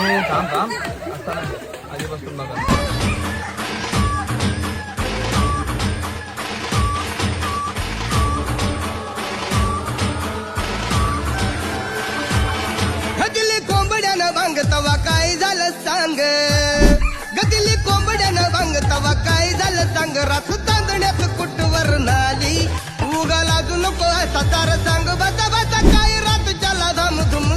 थांब थांब आता नाही आधीपासून बघा गदिली कोंबड्यानं भांग तवा काय झालं सांग गदिली कोंबड्यानं भांग तवा काय झालं सांग रास तांदण्यात कुटवर नाली उगा लाजू नको असा तार सांग बसा बसा काय रात चला धाम धुम